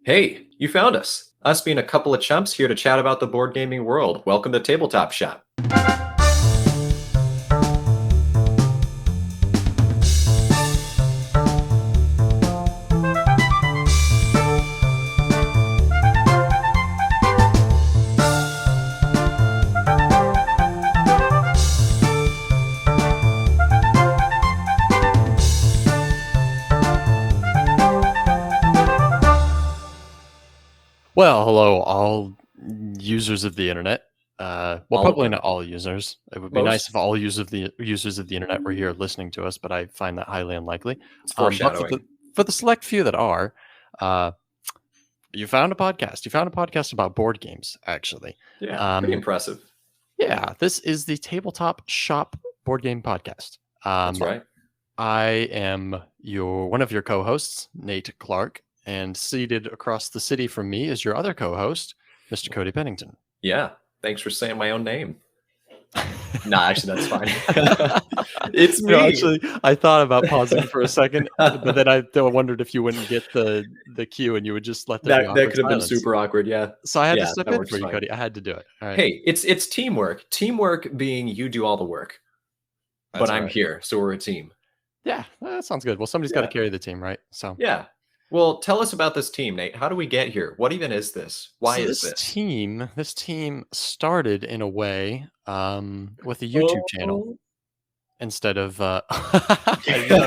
Hey, you found us. Us being a couple of chumps here to chat about the board gaming world. Welcome to Tabletop Shop. Well, hello, all users of the internet. Probably not all users. It would be nice if all users of the internet were here listening to us, but I find that highly unlikely. It's foreshadowing. But for the select few that are, you found a podcast. You found a podcast about board games, actually. Yeah, pretty impressive. Yeah, this is the Tabletop Shop Board Game Podcast. That's right. I am one of your co-hosts, Nate Clark. And seated across the city from me is your other co-host, Mr. Cody Pennington. Yeah, thanks for saying my own name. Nah, actually, that's fine. It's me. Actually, I thought about pausing for a second, but then I wondered if you wouldn't get the cue and you would just let that could have been super awkward. Yeah. So I had to step in for you, Cody. I had to do it. All right. Hey, it's teamwork. Teamwork being you do all the work, but I'm here, so we're a team. Yeah, that sounds good. Well, somebody's got to carry the team, right? So yeah. Well, tell us about this team, Nate. How do we get here? What even is this? Why is this? This team started in a way with a YouTube channel instead of that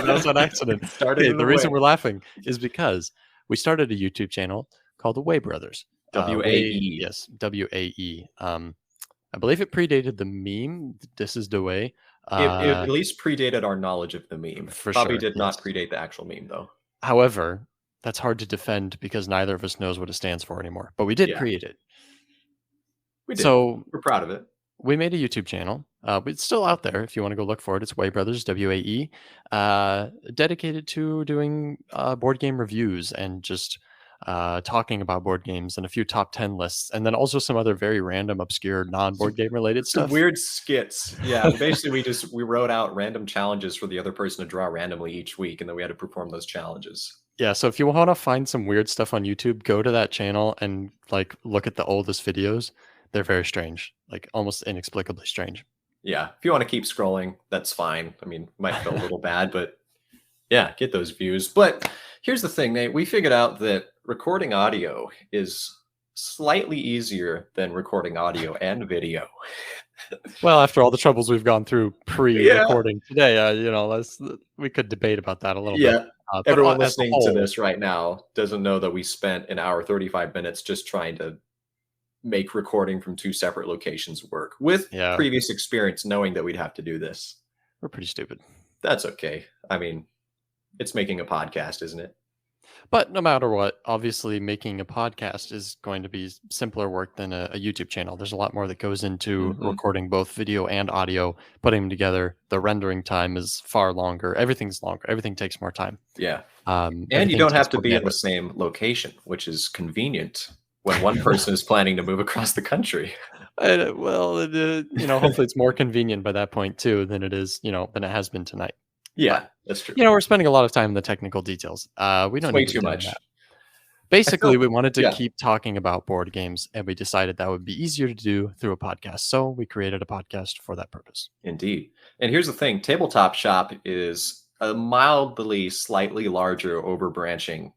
was an accident. The reason we're laughing is because we started a YouTube channel called the Way Brothers. WAE. Yes, WAE. I believe it predated the meme. This is the way. It at least predated our knowledge of the meme. Probably did not predate the actual meme, though. However, that's hard to defend because neither of us knows what it stands for anymore. But we did create it. We did. So we're proud of it. We made a YouTube channel. It's still out there if you want to go look for it. It's Way Brothers, WAE, dedicated to doing board game reviews and just talking about board games and a few top 10 lists, and then also some other very random, obscure, non-board game related stuff. Weird skits. Yeah, basically we wrote out random challenges for the other person to draw randomly each week, and then we had to perform those challenges. Yeah, so if you want to find some weird stuff on YouTube, go to that channel and look at the oldest videos. They're very strange, almost inexplicably strange. Yeah, if you want to keep scrolling, that's fine. I mean, might feel a little bad, but yeah, get those views. But here's the thing, Nate. We figured out that recording audio is slightly easier than recording audio and video. Well, after all the troubles we've gone through pre-recording today, we could debate about that a little bit. Everyone listening to this right now doesn't know that we spent an hour 35 minutes just trying to make recording from two separate locations work with previous experience, knowing that we'd have to do this. We're pretty stupid. That's okay. I mean, it's making a podcast, isn't it? But no matter what, obviously making a podcast is going to be simpler work than a YouTube channel. There's a lot more that goes into recording both video and audio, putting them together. The rendering time is far longer. Everything's longer. Everything takes more time. Yeah. And you don't have to be in the same location, which is convenient when one person is planning to move across the country. Hopefully it's more convenient by that point too than it is, than it has been tonight. Yeah, that's true. We're spending a lot of time in the technical details. We don't need too much. Basically, we wanted to keep talking about board games, and we decided that would be easier to do through a podcast. So we created a podcast for that purpose. Indeed. And here's the thing. Tabletop Shop is a mildly, slightly larger, overbranching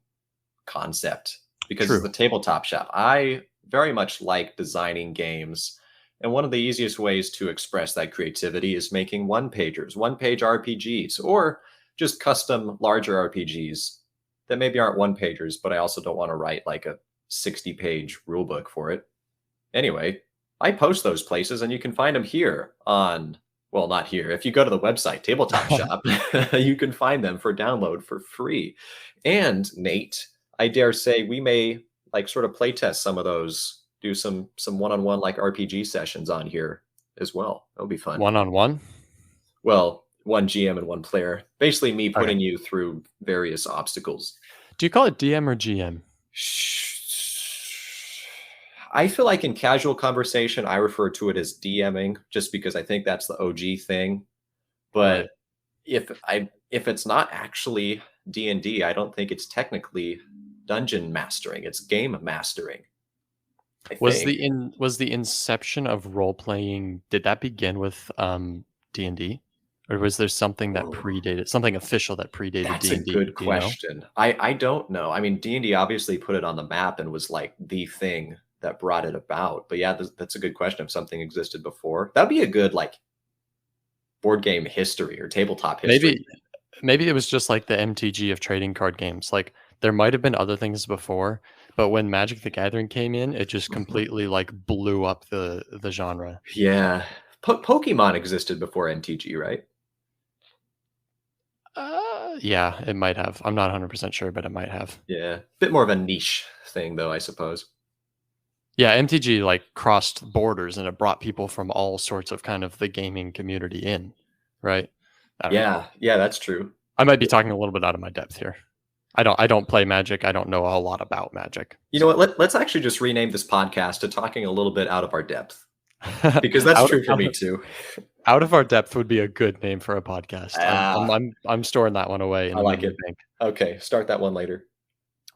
concept because it's the tabletop shop. I very much like designing games. And one of the easiest ways to express that creativity is making one-page RPGs, or just custom larger RPGs that maybe aren't one-pagers, but I also don't want to write like a 60-page rule book for it. Anyway, I post those places, and you can find them here on, well, not here. If you go to the website, Tabletop Shop, you can find them for download for free. And Nate, I dare say we may sort of play test some of those, do some one-on-one RPG sessions on here as well. That'll be fun. One-on-one? Well, one GM and one player. Basically me putting you through various obstacles. Do you call it DM or GM? I feel like in casual conversation, I refer to it as DMing just because I think that's the OG thing. But if it's not actually D&D, I don't think it's technically dungeon mastering. It's game mastering, I Was think. was the inception of role playing, did that begin with D&D? Or was there something that Oh, predated, something official that predated that's a D&D? good Do you know? question. I don't know. I mean, D&D obviously put it on the map and was like the thing that brought it about. But yeah, that's a good question if something existed before. That'd be a good like board game history or tabletop history. Maybe maybe it was just like the MTG of trading card games. Like there might have been other things before, but when Magic the Gathering came in, it just Mhm. completely like blew up the genre. Yeah. Pokemon existed before MTG, right? Yeah, it might have. I'm not 100% sure, but it might have. Yeah. Bit more of a niche thing though, I suppose. Yeah, MTG like crossed borders and it brought people from all sorts of kind of the gaming community in, right? I don't know. Yeah, yeah, that's true. I might be talking a little bit out of my depth here. I don't play Magic. I don't know a lot about Magic. You know So what? Let's actually just rename this podcast to talking a little bit out of our depth because that's out, true for out me of too. out of our depth would be a good name for a podcast. Ah, I'm storing that one away in I a like memory it. bank. Okay, start that one later.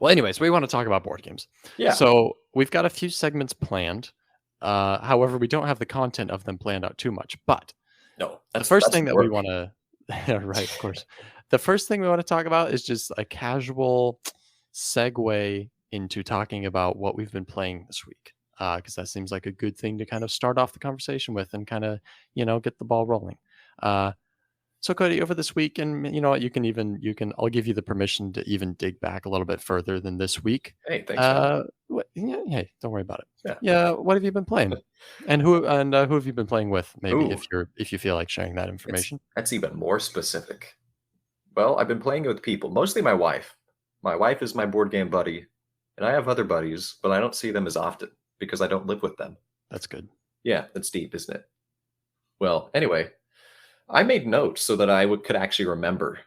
Well, anyways, we want to talk about board games. Yeah. So we've got a few segments planned. However, we don't have the content of them planned out too much. But No, the first that's thing that we work. want to, right, of course, the first thing we want to talk about is just a casual segue into talking about what we've been playing this week. Because that seems like a good thing to kind of start off the conversation with and kind of, get the ball rolling. Uh, so Cody, over this week, and you know what, I'll give you the permission to even dig back a little bit further than this week. Hey, thanks, man. Yeah, hey, don't worry about it. Yeah. Yeah, what have you been playing? And who have you been playing with? Maybe Ooh, if you feel like sharing that it's information. that's even more specific. Well, I've been playing it with people, mostly my wife. My wife is my board game buddy, and I have other buddies, but I don't see them as often because I don't live with them. That's good. Yeah, that's deep, isn't it? Well, anyway, I made notes so that could actually remember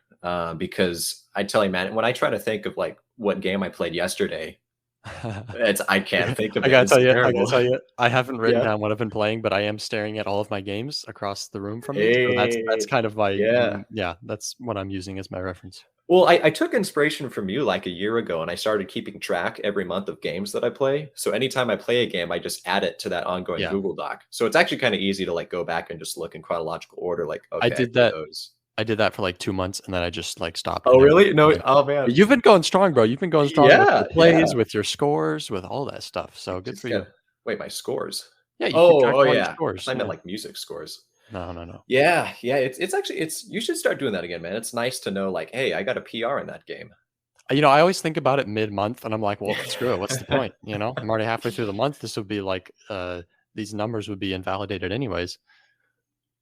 because I tell you, man, when I try to think of like what game I played yesterday, I can't think of I it. gotta It's tell you, terrible. I haven't written Yeah. down what I've been playing, but I am staring at all of my games across the room from me. So that's Hey, kind of my yeah. yeah, that's what I'm using as my reference. Well, I took inspiration from you like a year ago, and I started keeping track every month of games that I play. So anytime I play a game, I just add it to that ongoing Yeah. Google Doc. So it's actually kind of easy to like go back and just look in chronological order. Like, I okay, I did play that those. I did that for like 2 months and then I just like stopped Oh, and never really? did it No. again. Oh, But man. you've been going strong, bro. You've been going strong with your Yeah, plays, yeah. with your scores, with all that stuff. So good Just for you. gotta wait. My scores. Yeah, you keep Oh, track oh of all your yeah. I scores. thought I meant Yeah. like music scores. No, no, no. Yeah, yeah. It's actually you should start doing that again, man. It's nice to know like, hey, I got a PR in that game. I always think about it mid-month and I'm like, well, screw it. What's the point? I'm already halfway through the month. This would be like these numbers would be invalidated anyways.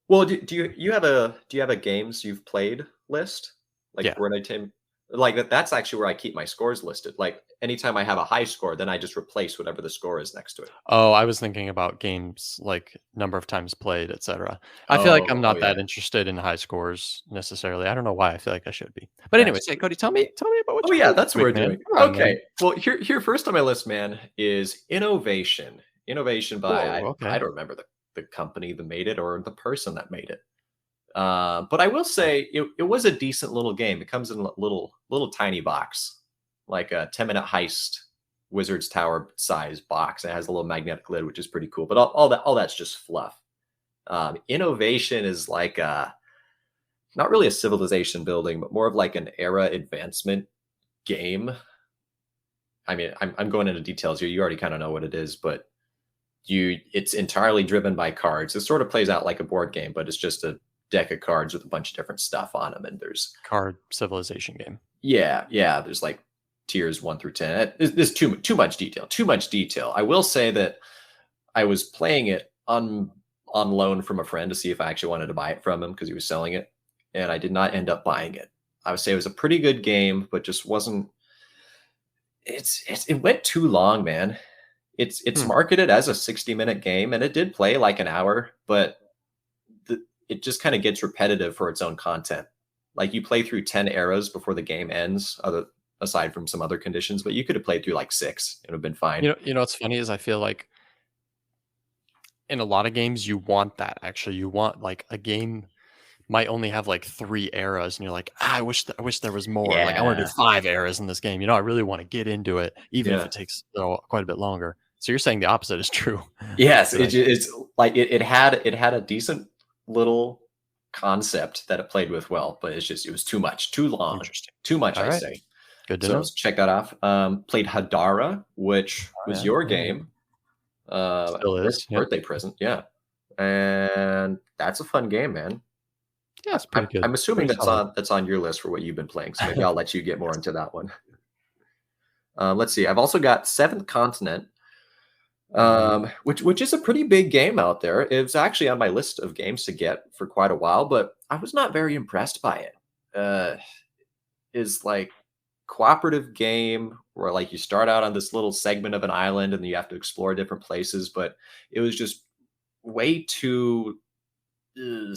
Well, do you have a games you've played list? Like Yeah. where I time like that's actually where I keep my scores listed. Like anytime I have a high score, then I just replace whatever the score is next to it. Oh, I was thinking about games like number of times played, etc. I feel like I'm Oh, oh not yeah. that interested in high scores necessarily. I don't know why I feel like I should be. But anyways, That's hey Cody, tell me about what Oh you yeah, played this that's what week, we're man. doing. Come on, man. Okay. Well, here first on my list, man, is Innovation. Innovation by Whoa, I okay. don't remember the company that made it or the person that made it. But I will say it was a decent little game. It comes in a little tiny box, like a 10-minute heist wizard's tower size box. It has a little magnetic lid, which is pretty cool. But all that's just fluff. Innovation is like not really a civilization building, but more of like an era advancement game. I mean, I'm going into details here. You already kind of know what it is, but it's entirely driven by cards. It sort of plays out like a board game, but it's just a deck of cards with a bunch of different stuff on them. And there's Card civilization game. yeah, there's like tiers 1 through 10. There's too much detail. Too much detail. I will say that I was playing it on loan from a friend to see if I actually wanted to buy it from him because he was selling it, and I did not end up buying it. I would say it was a pretty good game, but just wasn't. It went too long, man. It's Hmm. marketed as a 60-minute game, and it did play like an hour, but it just kind of gets repetitive for its own content. Like you play through 10 eras before the game ends, aside from some other conditions, but you could have played through like six. It would have been fine. What's funny is I feel like in a lot of games you want that actually. You want like a game might only have like 3 eras, and you're like, I wish there was more. Like I want to do Yeah. 5 eras in this game. I really want to get into it, even if Yeah. it takes quite a bit longer. So you're saying the opposite is true. Yes, Good idea. it's like it had a decent little concept that it played with well, but it was too much, too long, Interesting. too much, All I right. say. Good to So know. let's check that off. Played Hadara, which Oh, was yeah, your yeah. game. Still is. Yep. Birthday present, yeah. And that's a fun game, man. Yeah, it's pretty good. I'm assuming Pretty solid. that's on your list for what you've been playing. So maybe I'll let you get more into that one. Let's see. I've also got Seventh Continent, which is a pretty big game out there. It's actually on my list of games to get for quite a while, but I was not very impressed by it. Is like cooperative game where like you start out on this little segment of an island and you have to explore different places, but it was just way uh,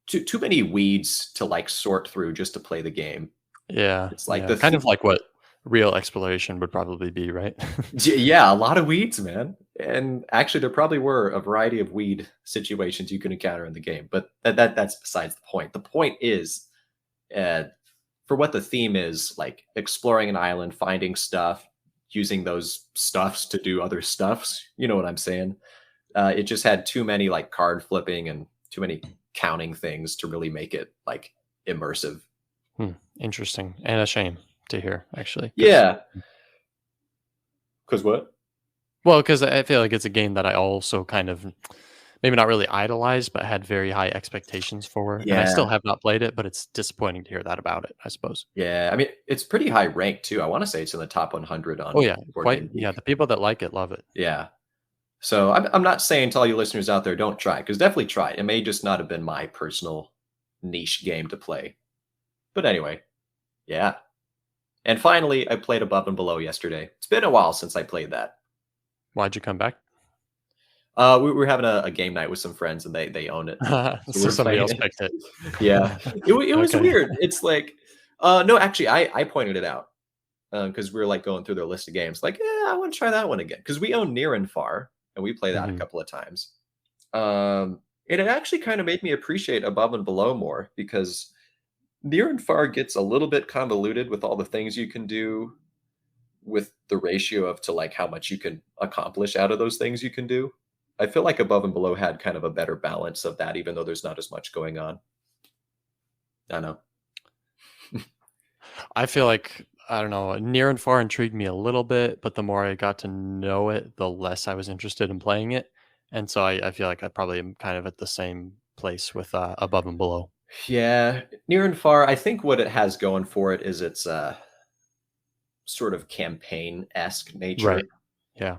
too many weeds to like sort through just to play the game. Yeah. It's like Yeah. Kind of like what real exploration would probably be, right? yeah, a lot of weeds, man. And actually, there probably were a variety of weed situations you could encounter in the game, but that's besides the point. The point is, uh, for what the theme is, like exploring an island, finding stuff, using those stuffs to do other stuffs. You know what I'm saying? It just had too many like card flipping and too many counting things to really make it like immersive. Interesting. And a shame to hear, actually. Yeah. Because what? Well, because I feel like it's a game that I also kind of maybe not really idolized, but had very high expectations for. And I still Yeah. have not played it, but it's disappointing to hear that about it, I suppose. Yeah. I mean, it's pretty high ranked too. I want to say it's in the top 100 Oh, on yeah. Board Game Yeah. Geek. The people that like it love it. Yeah. So I'm not saying to all you listeners out there, don't try, because definitely try it. It may just not have been my personal niche game to play. But anyway, yeah. And finally, I played Above and Below yesterday. It's been a while since I played that. Why'd you come back? We were having a game night with some friends, and they own it, so So we're somebody playing else it. picked it. Yeah, it was Okay. weird. It's like, no, actually, I pointed it out because we were like going through their list of games. Like, yeah, I want to try that one again because we own Near and Far, and we play that a Mhm. couple of times. And it actually kind of made me appreciate Above and Below more because Near and Far gets a little bit convoluted with all the things you can do with the ratio of to like how much you can accomplish out of those things you can do. I feel like Above and Below had kind of a better balance of that, even though there's not as much going on. I know. I feel like, I don't know, Near and Far intrigued me a little bit, but the more I got to know it, the less I was interested in playing it. And so I feel like I probably am kind of at the same place with Above and Below. Yeah, Near and Far, I think what it has going for it is its sort of campaign-esque Right. nature. Yeah.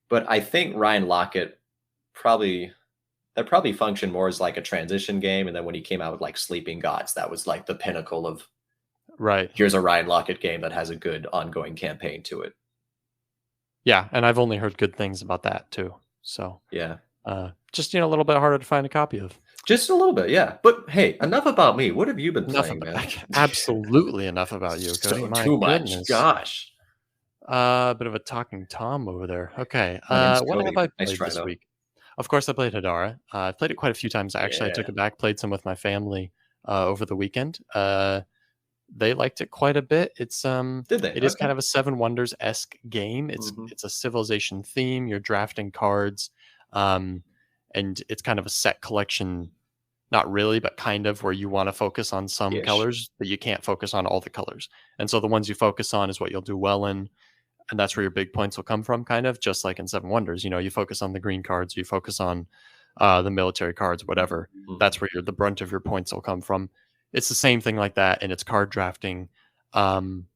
But I think Ryan Lockett probably that probably functioned more as like a transition game. And then when he came out with like Sleeping Gods, that was like the pinnacle of Right. here's a Ryan Lockett game that has a good ongoing campaign to it. Yeah. And I've only heard good things about that too. So Yeah. just, a little bit harder to find a copy of. Just a little bit, yeah. But hey, enough about me. What have you been Enough playing, about man? absolutely enough about you, Cody. So My too much. goodness. Gosh. Bit of a talking Tom over there. Okay. My name's What have Cody. I Nice played try this though. week? Of course, I played Hadara. I've played it quite a few times. Actually, I took Yeah. it back, played some with my family over the weekend. They liked it quite a bit. Did they? It is Okay. kind of a Seven Wonders esque game. Mhm. It's a civilization theme. You're drafting cards, um, and it's kind of a set collection. Not really, but kind of where you want to focus on some Ish. colors, but you can't focus on all the colors. And so the ones you focus on is what you'll do well in, and that's where your big points will come from, kind of just like in Seven Wonders. You focus on the green cards, you focus on the military cards, whatever. Mhm. That's where the brunt of your points will come from. It's the same thing like that, and it's card drafting, um,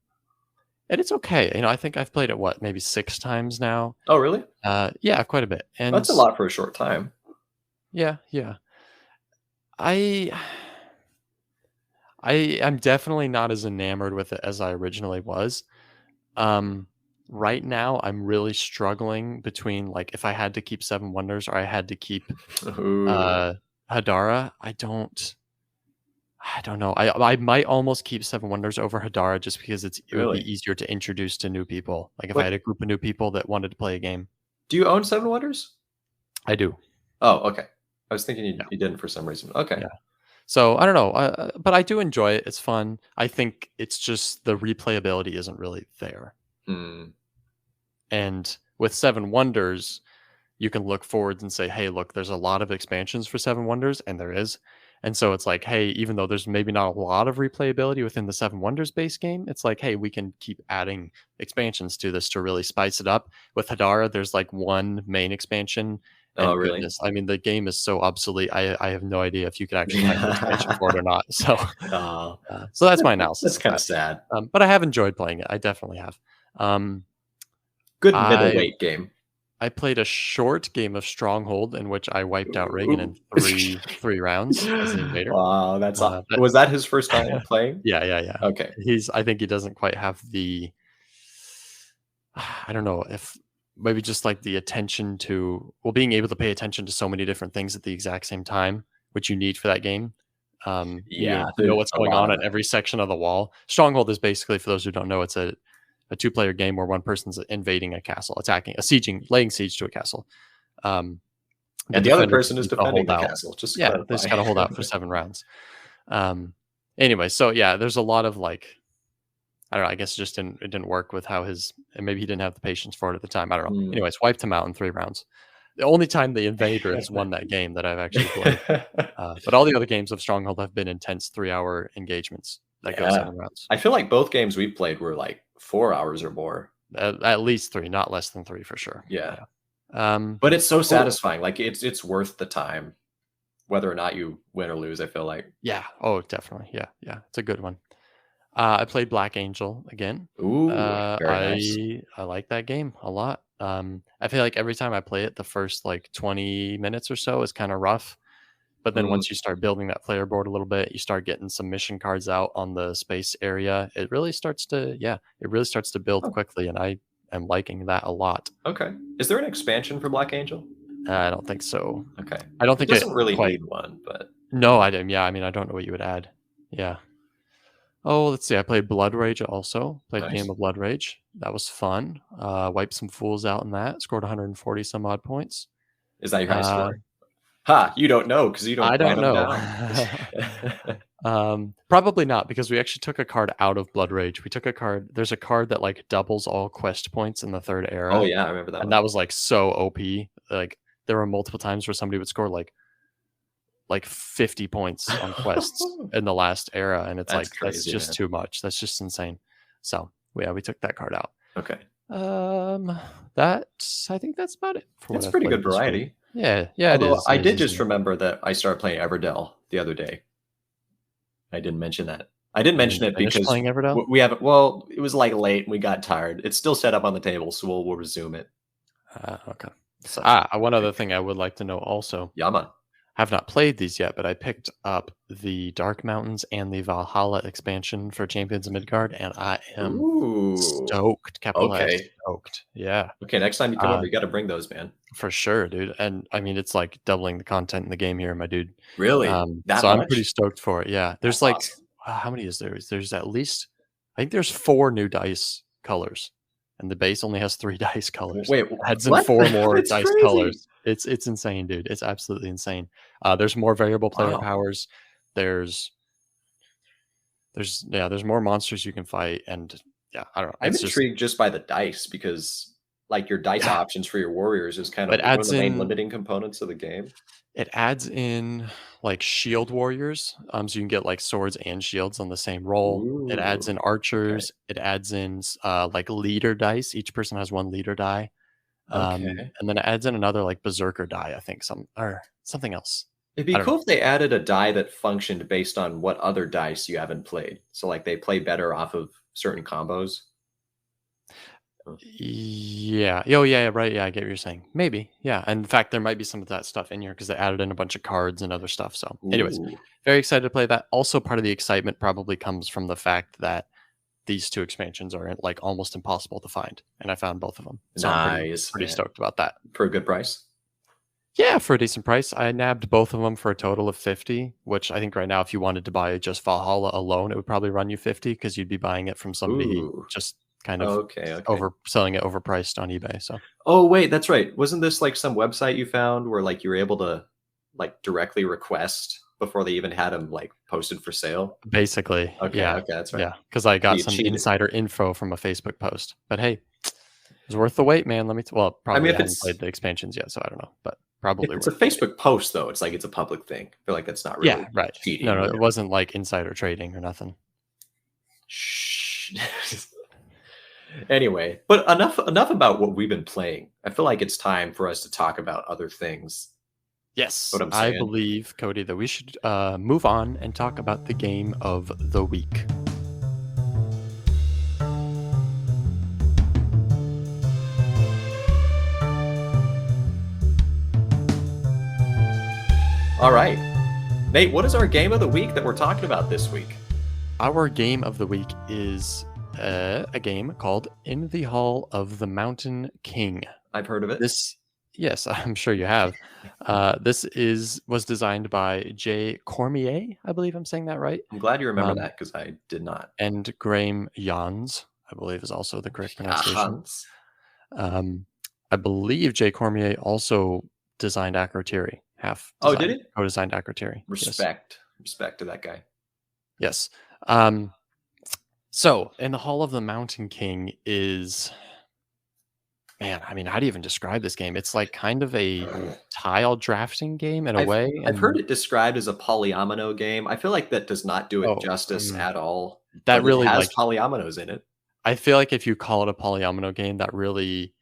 and it's okay. I think I've played it maybe 6 times now. Oh, really? Yeah, quite a bit, and That's a lot for a short time. yeah, yeah. I I am definitely not as enamored with it as I originally was. Um, right now, I'm really struggling between like if I had to keep Seven Wonders or I had to keep Ooh. Hadara. I don't know. I might almost keep Seven Wonders over Hadara just because it would be Really? easier to introduce to new people. Like if I What? had a group of new people that wanted to play a game, Do you own Seven Wonders? I do. Oh, okay. I was thinking Yeah, you didn't for some reason. Okay. yeah. So I don't know, but I do enjoy it. It's fun. I think it's just the replayability isn't really there. Hmm. And with Seven Wonders, you can look forwards and say, hey, look, there's a lot of expansions for Seven Wonders, and there is. And so it's like, hey, even though there's maybe not a lot of replayability within the Seven Wonders base game, it's like, hey, we can keep adding expansions to this to really spice it up. With Hadara, there's like one main expansion. Oh, And really? goodness, I mean, the game is so obsolete. I have no idea if you could actually find an expansion for it or not. So, Oh, so that's my analysis that's of kind of that. sad. But I have enjoyed playing it. I definitely have. Good I middleweight game. I played a short game of Stronghold in which I wiped out Reagan in three rounds as the invader. Wow, But was that his first time playing? yeah. Okay. I think he doesn't quite have the I don't know if maybe just like the attention to being able to pay attention to so many different things at the exact same time, which you need for that game. Yeah, You know there's what's a going lot on of at every section of the wall. Stronghold is basically, for those who don't know, it's a two-player game where one person's invading a castle, laying siege to a castle. The and the other defender person just is needs to defending hold the out. castle, just to Yeah, they just clarify. got to hold out for 7 rounds. Anyway, so yeah, there's a lot of like, I don't know. I guess it didn't work with how and maybe he didn't have the patience for it at the time. I don't know. Hmm. Anyways, wiped him out in 3 rounds. The only time the invader has won that game that I've actually played. But all the other games of Stronghold have been intense 3-hour engagements that go Yeah. 7 rounds. I feel like both games we played were like 4 hours or more. At least 3, not less than 3 for sure. Yeah. Yeah. But it's so satisfying. Like it's worth the time, whether or not you win or lose, I feel like. Yeah. Oh, definitely. Yeah. It's a good one. I played Black Angel again. Ooh, very nice. I like that game a lot. I feel like every time I play it, the first like 20 minutes or so is kind of rough. But then Mm, once you start building that player board a little bit, you start getting some mission cards out on the space area. It really starts to build oh, quickly, and I am liking that a lot. okay. Is there an expansion for Black Angel? I don't think so. Okay. I don't It think it doesn't really quite. need one, but No, I didn't. Yeah, I mean, I don't know what you would add. Yeah. Oh, let's see. I played Blood Rage also. Played a nice. game of Blood Rage. That was fun. Wiped some fools out in that. Scored 140 some odd points. Is that your high Uh, score? Ha! You don't know because you don't I write don't them know. down. Probably not, because we actually took a card out of Blood Rage. We took a card. There's a card that like doubles all quest points in the third era. Oh yeah, I remember that And one. that was like so OP. Like there were multiple times where somebody would score like 50 points on quests in the last era, and it's That's like that's crazy, just man. too much. That's just insane. So yeah, we took that card out. Okay. I think that's about it for what It's I've pretty played good this week. variety. Yeah, it Although is. I It is did just easy. remember that I started playing Everdell the other day. I didn't mention that. I didn't You mention didn't it finish because playing Everdell? we haven't. Well, it was like late and we got tired. It's still set up on the table, so we'll resume it. Okay. So One other thing I would like to know also. Yama. Have not played these yet, but I picked up the Dark Mountains and the Valhalla expansion for Champions of Midgard, and I am Ooh. stoked. Capital S, Okay. stoked. Yeah, Okay. Next time you come uh, over, you got to bring those, man. for sure, dude. And I mean, it's like doubling the content in the game here, my dude. Really? That So I'm pretty much? stoked for it. Yeah, there's That's like awesome. how many is there? There's at least I think there's 4 new dice colors, and the base only has 3 dice colors. Wait, It adds in what? 4 more That's dice crazy. colors. It's insane, dude. It's absolutely insane. There's more variable player Wow. powers. There's more monsters you can fight, and yeah, I don't know. I'm It's just intrigued just by the dice because, like, your dice yeah, options for your warriors is kind of it one of adds the main in limiting components of the game. it adds in like shield warriors, so you can get like swords and shields on the same roll. It adds Ooh. in Okay. archers. It adds in like leader dice. Each person has 1 leader die, Okay. and then it adds in another like berserker die. I think something else. It'd be I don't know. cool if they added a die that functioned based on what other dice you haven't played. So, like, they play better off of certain combos. Oh, Yeah. Oh, yeah. Right. Yeah, I get what you're saying. Maybe. Yeah. And in fact, there might be some of that stuff in here because they added in a bunch of cards and other stuff. So, anyways, ooh. very excited to play that. Also, part of the excitement probably comes from the fact that these 2 expansions are like almost impossible to find, and I found both of them. So I'm Nice, pretty man. stoked about that. For a good price. Yeah, for a decent price. I nabbed both of them for a total of 50, which I think right now, if you wanted to buy just Valhalla alone, it would probably run you 50 because you'd be buying it from somebody Ooh. just kind of Okay. selling it overpriced on eBay. So Oh, wait, that's right. Wasn't this like some website you found where like you were able to like directly request before they even had them like posted for sale. Basically, Okay, yeah, that's right. yeah. Because I got You some cheated. insider info from a Facebook post. But hey, it was worth the wait, man. Let me. Well, I mean, probably I haven't played the expansions yet, so I don't know. But if probably it's a worth the wait. Facebook post though, it's like it's a public thing. I feel like that's not Yeah, really right. cheating. No, it wasn't like insider trading or nothing. Shh. Anyway, but enough about what we've been playing. I feel like it's time for us to talk about other things. Yes, What I'm I saying. believe, Cody, that we should move on and talk about the game of the week. All right. Nate, what is our game of the week that we're talking about this week? Our game of the week is a game called In the Hall of the Mountain King. I've heard of it. Yes, I'm sure you have. This was designed by Jay Cormier. I believe I'm saying that right. I'm glad you remember that because I did not. And Graham Jans, I believe, is also the correct pronunciation. Hans. I believe Jay Cormier also designed Akrotiri. Did it? Co-designed Akrotiri. Respect to that guy. Yes. So, in the Hall of the Mountain King is, man, I mean, how do you even describe this game? It's like kind of a tile drafting game in a way. I've heard it described as a polyomino game. I feel like that does not do it justice at all. That really it has polyominoes in it. I feel like if you call it a polyomino game, that really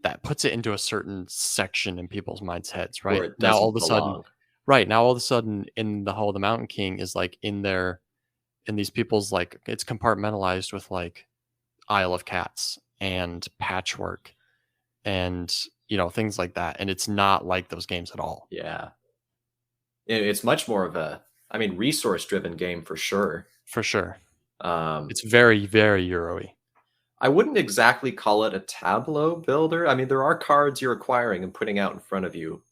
that puts it into a certain section in people's minds' heads, right? Where it doesn't belong. Now all of a sudden in the Hall of the Mountain King is like in these people's, like, it's compartmentalized with like Isle of Cats and Patchwork and things like that, and it's not like those games at all. Yeah, it's much more of a resource driven game for sure. It's very, very Euro-y. I wouldn't exactly call it a tableau builder. I mean, there are cards you're acquiring and putting out in front of you.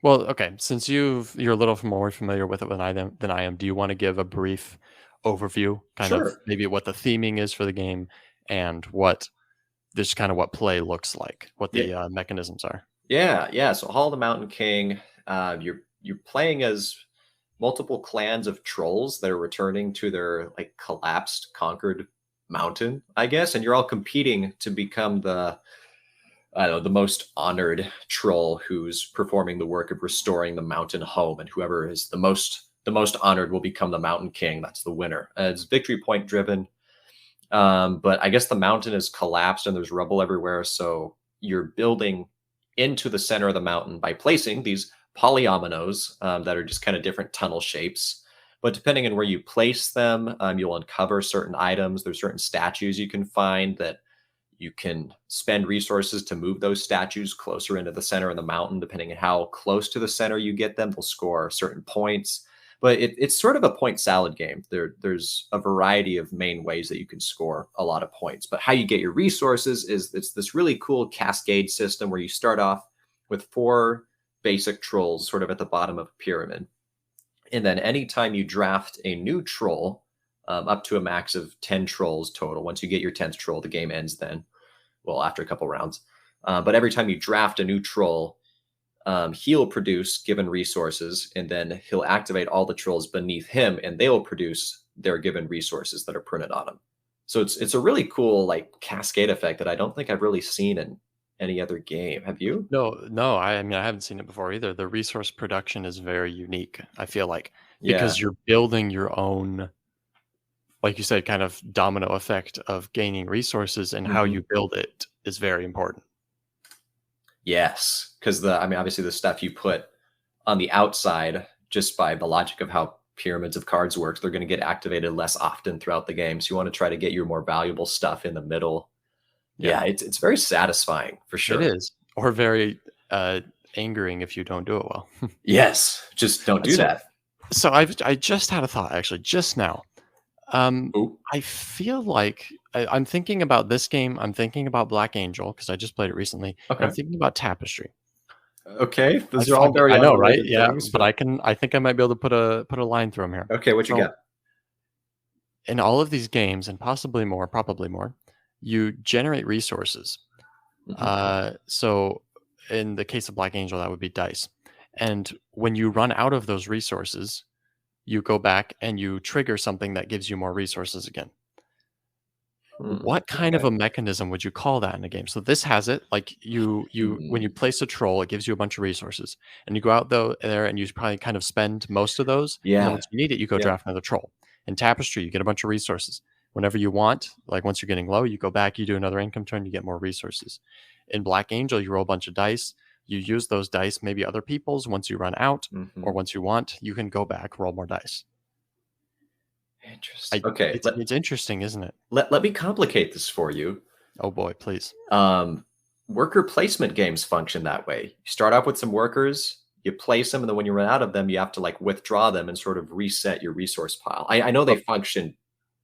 Well, okay, since you're a little more familiar with it than I am, do you want to give a brief overview, of maybe what the theming is for the game and what play looks like, what the mechanisms are? Yeah. So Hall of the Mountain King, you're playing as multiple clans of trolls that are returning to their like collapsed, conquered mountain, I guess, and you're all competing to become the most honored troll who's performing the work of restoring the mountain home, and whoever is the most honored will become the Mountain King. That's the winner. It's victory point driven, but I guess the mountain is collapsed and there's rubble everywhere, so you're building into the center of the mountain by placing these polyominoes that are just kind of different tunnel shapes. But depending on where you place them, you'll uncover certain items. There's certain statues you can find that you can spend resources to move those statues closer into the center of the mountain. Depending on how close to the center you get them, they'll score certain points. But it's sort of a point salad game. There's a variety of main ways that you can score a lot of points. But how you get your resources is it's this really cool cascade system where you start off with 4 basic trolls sort of at the bottom of a pyramid. And then anytime you draft a new troll, up to a max of 10 trolls total, once you get your 10th troll, the game ends then. Well, after a couple rounds. But every time you draft a new troll, he'll produce given resources, and then he'll activate all the trolls beneath him, and they will produce their given resources that are printed on them. So it's a really cool like cascade effect that I don't think I've really seen in any other game. Have you? No. I haven't seen it before either. The resource production is very unique, I feel like, because you're building your own, like you said, kind of domino effect of gaining resources, and how you build it is very important. Yes, because obviously the stuff you put on the outside, just by the logic of how pyramids of cards works, they're going to get activated less often throughout the game. So you want to try to get your more valuable stuff in the middle. Yeah, it's very satisfying for sure. It is, or very angering if you don't do it well. Yes, just don't do that. So I just had a thought actually just now. I feel like I'm thinking about this game. I'm thinking about Black Angel because I just played it recently. Okay. I'm thinking about Tapestry. Okay, those are all very. I know, right? Yeah, but I think I might be able to put a line through them here. Okay, what you got? In all of these games, and probably more, you generate resources. So in the case of Black Angel, that would be dice. And when you run out of those resources, you go back and you trigger something that gives you more resources again. What kind of Okay. a mechanism would you call that in a game? So this has it, like you when you Hmm. place a troll, it gives you a bunch of resources, and you go out there and you probably kind of spend most of those, and then Yeah. once you need it, you go Yeah. draft another troll. In Tapestry, you get a bunch of resources. Whenever you want, like once you're getting low, you go back, you do another income turn, you get more resources. In Black Angel, you roll a bunch of dice, you use those dice, maybe other people's. Once you run out, or Hmm. once you want, you can go back, roll more dice. Interesting. Okay. It's interesting, isn't it? Let me complicate this for you. Oh boy, please. Um, Worker placement games function that way. You start off with some workers, you place them, and then when you run out of them, you have to like withdraw them and sort of reset your resource pile. I know they But function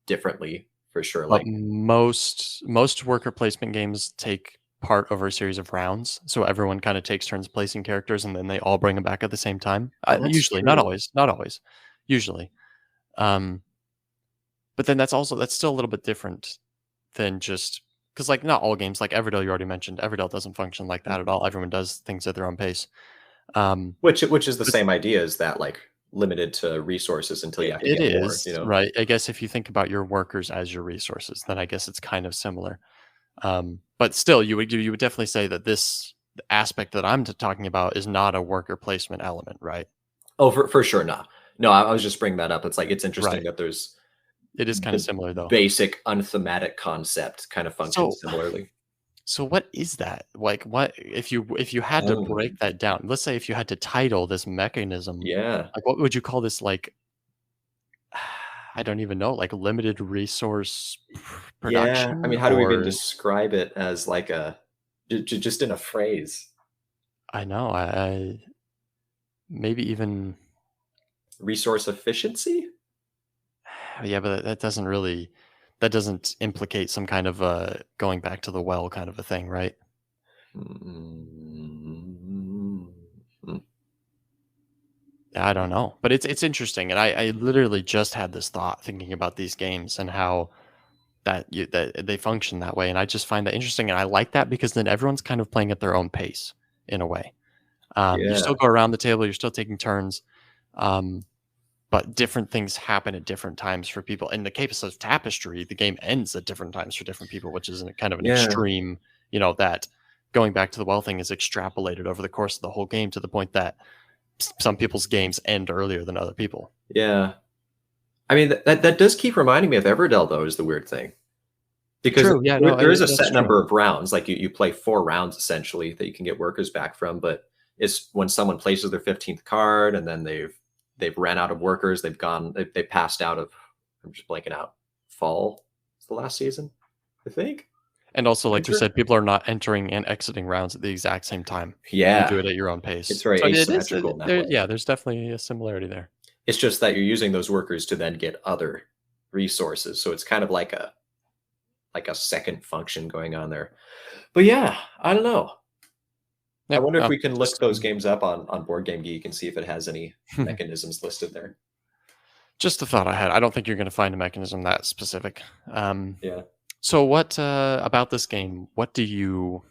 differently for sure. But Like, most worker placement games take part over a series of rounds, so everyone kind of takes turns placing characters, and then they all bring them back at the same time. that's Usually, not true. always, not always, usually. Um, but then that's still a little bit different than just because like not all games like Everdell you already mentioned. Everdell doesn't function like that at Mhm. all. Everyone does things at their own pace. Um, Which is the but same idea as that, like limited to resources until you have to it get more, is right. I guess if you think about your workers as your resources, then I guess it's kind of similar. But still, you would definitely say that this aspect that I'm talking about is not a worker placement element, right? Oh, for sure. No, no. I was just bringing that up. It's like it's interesting Right. that there's It is kind of the similar though. basic unthematic concept kind of functions So similarly. so what is that? Like what if you had to break Um, that down, let's say if you had to title this mechanism, yeah. like what would you call this like I don't even know, like limited resource Yeah, I production mean, how do we even or describe it as like a just in a phrase? I know, I maybe even Resource efficiency? yeah, but that doesn't implicate some kind of going back to the well kind of a thing, right? Mm, mm, I don't know, but it's interesting, and I literally just had this thought thinking about these games and how that they function that way, and I just find that interesting, and I like that because then everyone's kind of playing at their own pace in a way. You still yeah, go around the table, you're still taking turns, um, but different things happen at different times for people. In the case of Tapestry, the game ends at different times for different people, which is kind of an yeah, extreme, that going back to the well thing is extrapolated over the course of the whole game to the point that some people's games end earlier than other people. yeah. I mean, that does keep reminding me of Everdell, though, is the weird thing. Because True. Yeah. No. there is a That's set true. number of rounds, like you play 4 rounds essentially that you can get workers back from, but it's when someone places their 15th card and then they've ran out of workers, they passed out of I'm just blanking out. Fall is the last season, I think? And also, like we Winter? said, people are not entering and exiting rounds at the exact same time. You Yeah. do it at your own It's pace. very So it is. asymmetrical in that There, way. yeah. There's definitely a similarity there. It's just that you're using those workers to then get other resources, so it's kind of like a second function going on there. But yeah, I don't know. I Yeah. wonder if we can look Just those games up on Board Game Geek and see if it has any um, mechanisms listed there. just a thought I had. I don't think you're going to find a mechanism that specific. Yeah. So what about this game? What do you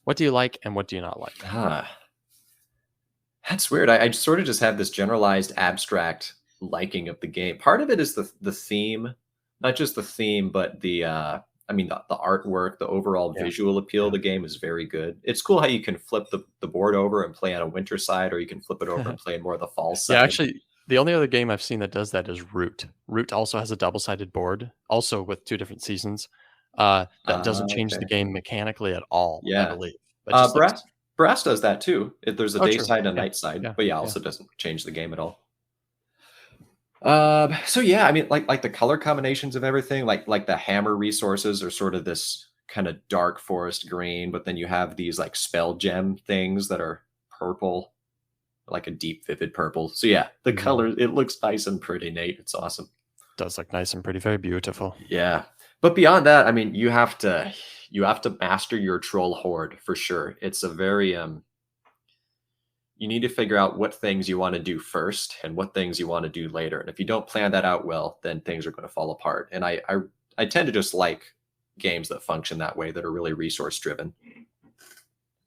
like and what do you not like? Ah, that's weird. I sort of just have this generalized abstract liking of the game. Part of it is the theme, not just the theme, but I mean the artwork, the overall Yeah. visual appeal of Yeah. the game is very good. It's cool how you can flip the board over and play on a winter side, or you can flip it over and play more of the fall Yeah, side. actually, the only other game I've seen that does that is Root. Root also has a double-sided board, also with 2 different seasons, that doesn't change the Okay. game mechanically at all, I Yeah. believe. It just Brass looks Brass does that too. There's a oh, day true. side and a Yeah. night side, Yeah. but yeah, Yeah. also doesn't change the game at all. So yeah, I mean, like the color combinations of everything, like the hammer resources are sort of this kind of dark forest green, but then you have these like spell gem things that are purple, like a deep vivid purple. So yeah, the Mhm. color it looks nice and pretty, Nate. It's awesome. Does look nice and pretty, very beautiful. Yeah, but beyond that, I mean, you have to master your troll horde for sure. It's a very you need to figure out what things you want to do first and what things you want to do later. And if you don't plan that out well, then things are going to fall apart. And I tend to just like games that function that way that are really resource driven.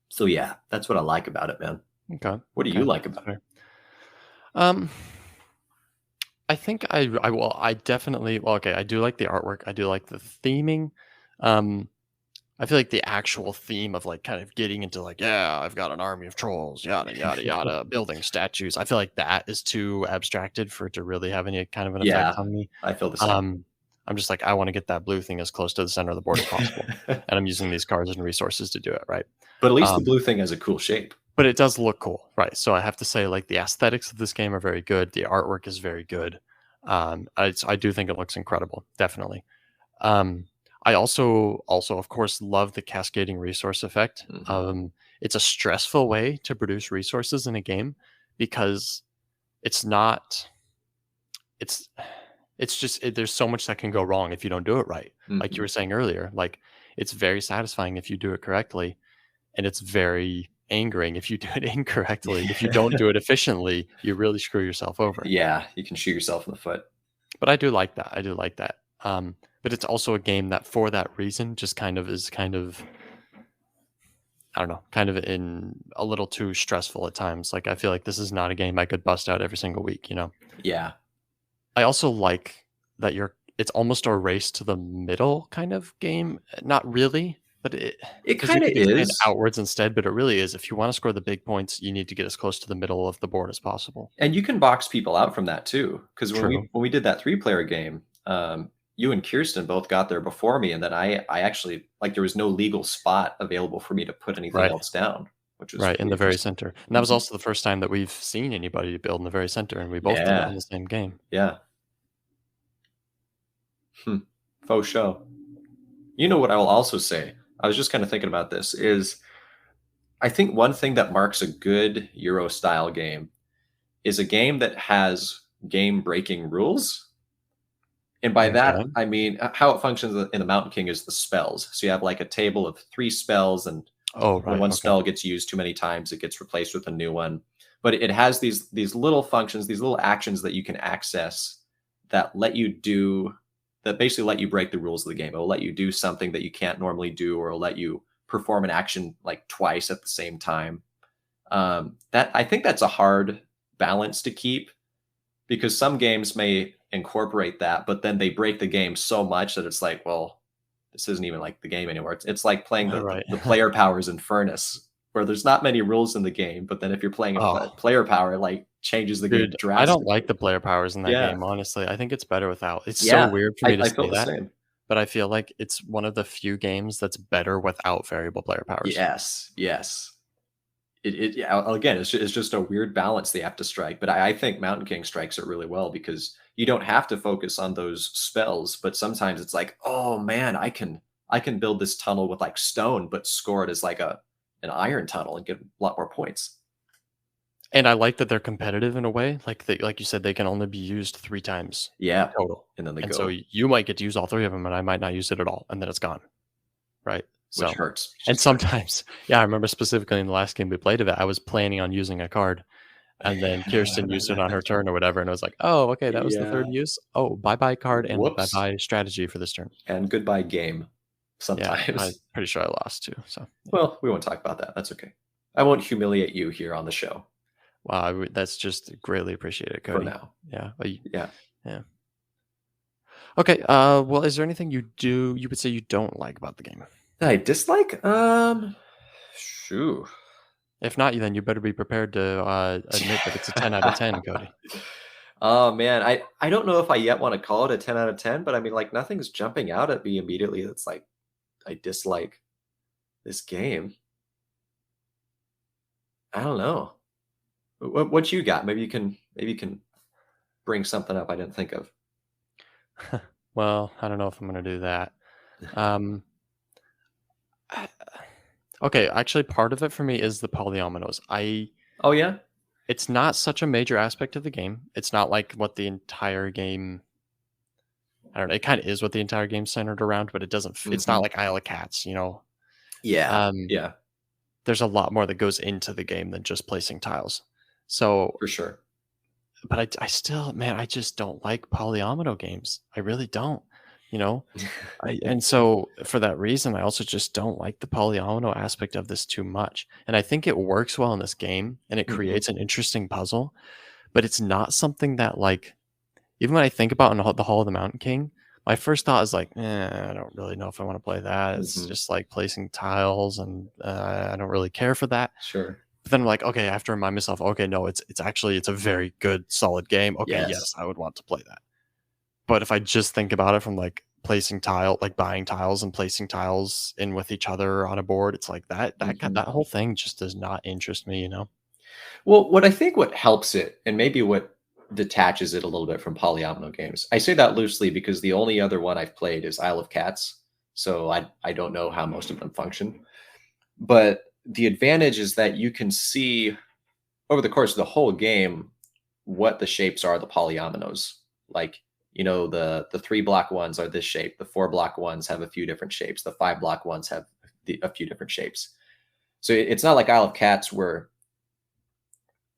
So yeah, that's what I like about it, man. Okay. What do you like about it? Um, I think I definitely okay, I do like the artwork. I do like the theming. Um, I feel like the actual theme of like kind of getting into like, yeah, I've got an army of trolls, yada yada yada, building statues. I feel like that is too abstracted for it to really have any kind of an effect Yeah, on me. I feel the same. I'm just like, I want to get that blue thing as close to the center of the board as possible. And I'm using these cards and resources to do it, right? But at least the Um, blue thing has a cool shape. but it does look cool, right? So I have to say, like, the aesthetics of this game are very good. The artwork is very good. I do think it looks incredible, definitely. Um, I also of course love the cascading resource effect. Mhm. It's a stressful way to produce resources in a game because it's not. It's there's so much that can go wrong if you don't do it right. Like you Mhm. were saying earlier, like it's very satisfying if you do it correctly, and it's very angering if you do it incorrectly. If you don't do it efficiently, you really screw yourself over. Yeah, you can shoot yourself in the foot. But I do like that. I do like that. But it's also a game that, for that reason, just kind of is kind of, I don't know, kind of in a little too stressful at times. Like I feel like this is not a game I could bust out every single week. Yeah. I also like that it's almost a race to the middle kind of game. Not really, but It because you kinda could expand is. outwards instead. But it really is. If you want to score the big points, you need to get as close to the middle of the board as possible. And you can box people out from that too. Because when True. we did that 3-player game, you and Kirsten both got there before me, and then I actually like, there was no legal spot available for me to put anything Right. else down, which was Right, in pretty the very interesting. center. And that was Mhm. also the first time that we've seen anybody build in the very center, and we both did it Yeah, in the same game. yeah. Hmm. Faux show. You know what I will also say? I was just kinda thinking about this, is I think one thing that marks a good Euro style game is a game that has game breaking rules. And by that, Okay. I mean how it functions in the Mountain King is the spells. So you have like a table of 3 spells, and Oh, when right, one okay. spell gets used too many times, it gets replaced with a new one. But it has these little functions, these little actions that you can access that let you do that basically let you break the rules of the game. It will let you do something that you can't normally do, or it'll let you perform an action like twice at the same time. That I think that's a hard balance to keep, because some games may incorporate that, but then they break the game so much that it's like, well, this isn't even like the game anymore. It's like playing Right. the player powers in Furnace, where there's not many rules in the game, but then if you're playing a Oh, player power, it like changes the game dude, I don't like drastically. the player powers in that Yeah, game, honestly. I think it's better without. It's so yeah, weird for me to I felt say the that, same. but I feel like it's one of the few games that's better without variable player powers. Yes, yes. Yeah, again, it's just a weird balance they have to strike. But I think Mountain King strikes it really well, because you don't have to focus on those spells, but sometimes it's like, oh man, I can build this tunnel with like stone, but score it as like an iron tunnel and get a lot more points. And I like that they're competitive in a way. Like you said, they can only be used 3 times Yeah, total. and then they And so go, you might get to use all 3 of them, and I might not use it at all, and then it's gone. Right? which So, hurts. It and just hurts. sometimes, yeah, I remember specifically in the last game we played of it, I was planning on using a card, and then Kirsten used it on her turn or whatever, and I was like, "Oh, okay, that was the Yeah. 3rd use. Oh, bye-bye card and Whoops. bye-bye strategy for this turn." And goodbye game. Yeah, I'm Sometimes. pretty sure I lost too, so, yeah. Well, we won't talk about that. That's okay. I won't humiliate you here on the show Wow, that's just greatly appreciated, for Cody. now. Yeah, Yeah. yeah. Okay, well, is there anything you would say you don't like about the game? That I dislike? Shoo. If not, then you better be prepared to, admit that it's a 10 out of 10, Cody. Oh man, I don't know if I yet want to call it a 10 out of 10, but I mean, like, nothing's jumping out at me immediately that's like I dislike this game. I don't know. What you got? Maybe you can bring something up I didn't think of. Well, I don't know if I'm gonna do that. Um, I okay, actually, part of it for me is the polyominoes. Oh yeah? It's not such a major aspect of the game. It's not like what the entire game. I don't know. It kind of is what the entire game's centered around, but it doesn't. It's not Mhm. like Isle of Cats, you know. Yeah. Um, Yeah, there's a lot more that goes into the game than just placing tiles. So, for sure. but I still, man, I just don't like polyomino games. I really don't. you know? And so for that reason, I also just don't like the polyomino aspect of this too much. And I think it works well in this game and it Mhm. creates an interesting puzzle, but it's not something that like even when I think about in the Hall of the Mountain King, my first thought is like, I don't really know if I want to play that. It's Mhm. just like placing tiles, and I don't really care for that. Sure. But then I'm like, okay, I have to remind myself, okay, no, it's actually it's a very good, solid game. Okay, Yes. yes, I would want to play that. But if I just think about it from like placing tile, like buying tiles and placing tiles in with each other on a board, it's like Mhm. that whole thing just does not interest me, you know? Well, what I think what helps it, and maybe what detaches it a little bit from polyomino games. I say that loosely because the only other one I've played is Isle of Cats, so I don't know how most of them function. But the advantage is that you can see over the course of the whole game what the shapes are, the polyominoes. Like, the 3 block ones are this shape, the 4 block ones have a few different shapes, the 5 block ones have a few different shapes. So it's not like Isle of Cats where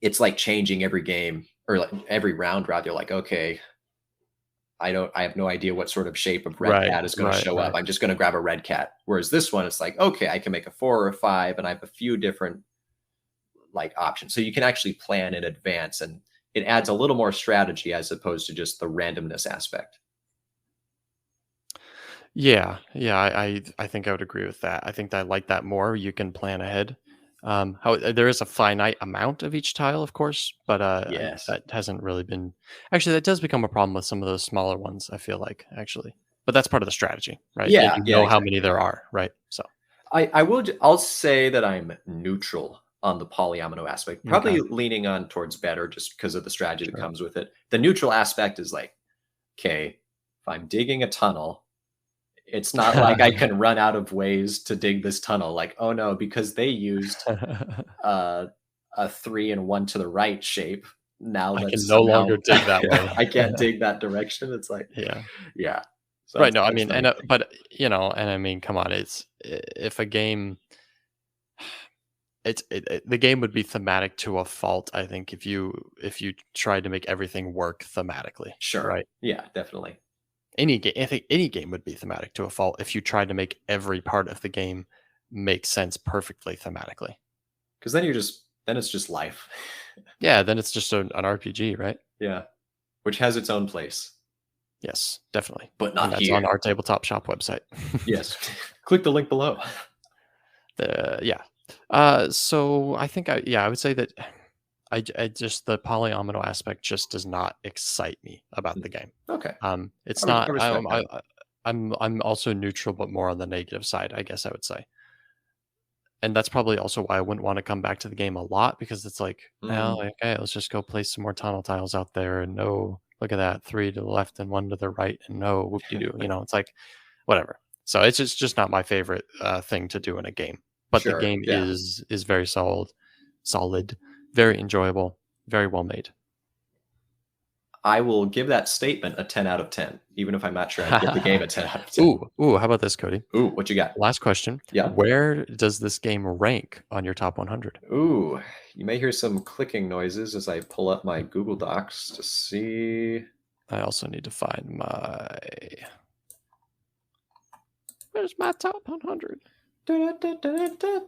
it's like changing every game or like every round rather. Like, okay, I have no idea what sort of shape of red Right, cat is going to right, show up. right. I'm just going to grab a red cat. Whereas this one, it's like, okay, I can make a 4 or a 5, and I have a few different like options. So you can actually plan in advance, and it adds a little more strategy as opposed to just the randomness aspect. Yeah, yeah, I think I would agree with that. I think I like that more. You can plan ahead. There is a finite amount of each tile, of course, but Yes. that hasn't really been. Actually, that does become a problem with some of those smaller ones. I feel like actually, but that's part of the strategy, right? Yeah, You yeah, know how exactly. many there are, right? So I'll say that I'm neutral on the polyomino aspect, okay, probably leaning on towards better just because of the strategy that sure. comes with it. The neutral aspect is like, okay, if I'm digging a tunnel, it's not like I can run out of ways to dig this tunnel. Like, oh no, because they used uh, a 3 and 1 to the right shape. Now I can that's no somehow longer dig that way. I can't dig that direction. It's like, Yeah. yeah. So Right. No, I that's mean, the main thing. but and I mean, come on, if a game the game would be thematic to a fault, I think, if you tried to make everything work thematically, Sure. right? Yeah, definitely. I think any game would be thematic to a fault if you tried to make every part of the game make sense perfectly thematically. Because then it's just life. Yeah, then it's just an RPG, right? Yeah. Which has its own place, Yes, definitely. but And not that's on here. our tabletop shop website. Yes. Click the link below. Yeah. So I think I would say that I just the polyomino aspect just does not excite me about the game. Okay. It's I not. respect that. I'm also neutral, but more on the negative side, I guess I would say. And that's probably also why I wouldn't want to come back to the game a lot because it's like, well, Mm. okay, let's just go place some more tunnel tiles out there, and no, look at that, 3 to the left and 1 to the right, and no, whoop de doo. It's like whatever. So it's just not my favorite thing to do in a game. But the Sure. game Yeah. is very solid, very enjoyable, very well made. I will give that statement a 10 out of 10, even if I'm not sure I'd give the game a 10 out of 10. Ooh, how about this, Cody? Ooh, what you got? Last question. Yeah. Where does this game rank on your top 100? Ooh, you may hear some clicking noises as I pull up my Google Docs to see. I also need to find where's my top 100? Da-da-da-da-da.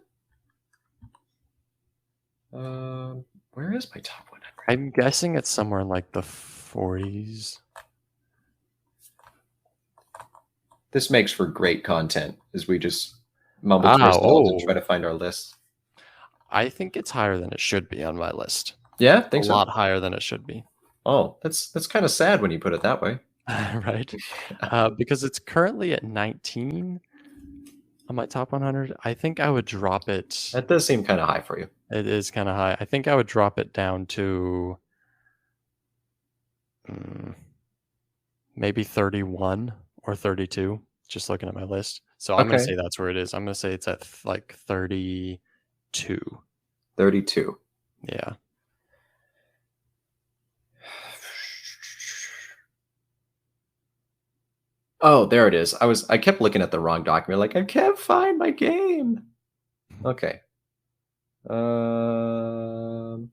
Where is my top 100? I'm guessing it's somewhere in like the 40s. This makes for great content as we just mumble to ourselves and try to find our lists. I think it's higher than it should be on my list. Yeah, A think so. lot higher than it should be. Oh, that's kind of sad when you put it that way. Right? Because it's currently at 19 on my top 100. I think I would drop it. That does seem kind of high for you. It is kind of high. I think I would drop it down to maybe 31 or 32, just looking at my list. So I'm going to Okay. say that's where it is. I'm going to say it's at like 32. 32. Yeah. Oh, there it is. I kept looking at the wrong document. Like I can't find my game. Okay. Um.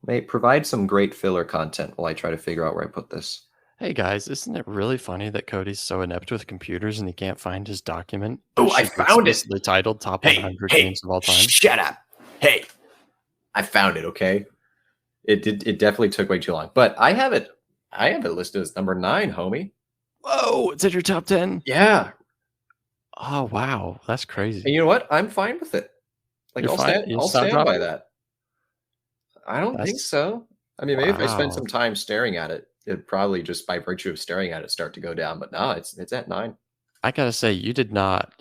Mate, provide some great filler content while I try to figure out where I put this. Hey guys, isn't it really funny that Cody's so inept with computers and he can't find his document that Oh, I should be found it. explicitly titled Top Hey, 100 hey, Games of All Time? shut up. Hey, I found it, okay? It definitely took way too long. But I have it listed as number 9, homie. Whoa, it's in your top 10? Yeah. Oh, wow. That's crazy. And you know what? I'm fine with it. Like You're fine? You I'll stop stand by dropping? that. I don't think That's so. I mean, maybe if I spend wow. some time staring at it, it'd probably just by virtue of staring at it start to go down. But no, it's at 9. I gotta say, you did not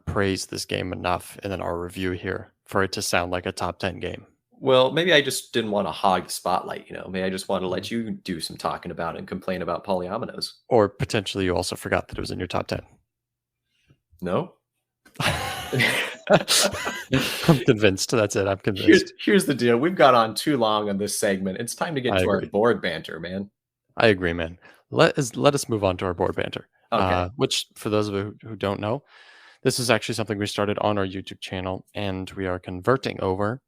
praise this game enough in our review here for it to sound like a top 10 game. Well, maybe I just didn't want to hog the spotlight, you know. Maybe I just wanted to Mhm. let you do some talking about it and complain about polyominoes. Or potentially you also forgot that it was in your top 10. No? I'm convinced. That's it. I'm convinced. Here's the deal. We've got on too long on this segment. It's time to get I to our agree. board banter, man. I agree, man. Let us move on to our board banter. Okay. Which, for those of you who don't know, this is actually something we started on our YouTube channel, and we are converting over,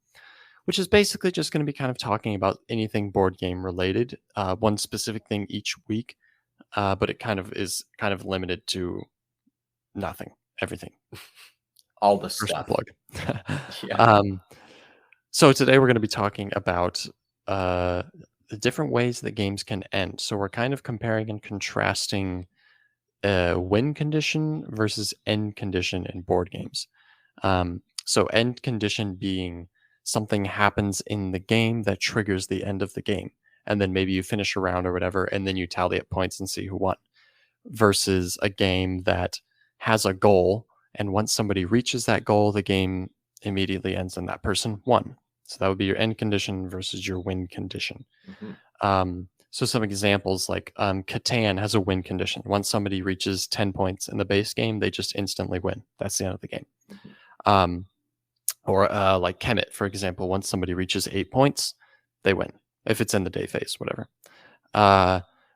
which is basically just going to be kind of talking about anything board game related, one specific thing each week, but it kind of is kind of limited to nothing, everything. All the Personal stuff. plug. Yeah. So today we're going to be talking about the different ways that games can end. So we're kind of comparing and contrasting win condition versus end condition in board games. So end condition being something happens in the game that triggers the end of the game. And then maybe you finish a round or whatever, and then you tally up points and see who won. Versus a game that has a goal, and once somebody reaches that goal, the game immediately ends and that person won. So that would be your end condition versus your win condition. So some examples like Catan has a win condition. Once somebody reaches 10 points in the base game, they just instantly win. That's the end of the game. Or like Kemet, for example, once somebody reaches 8 points, they win. If it's in the day phase, whatever.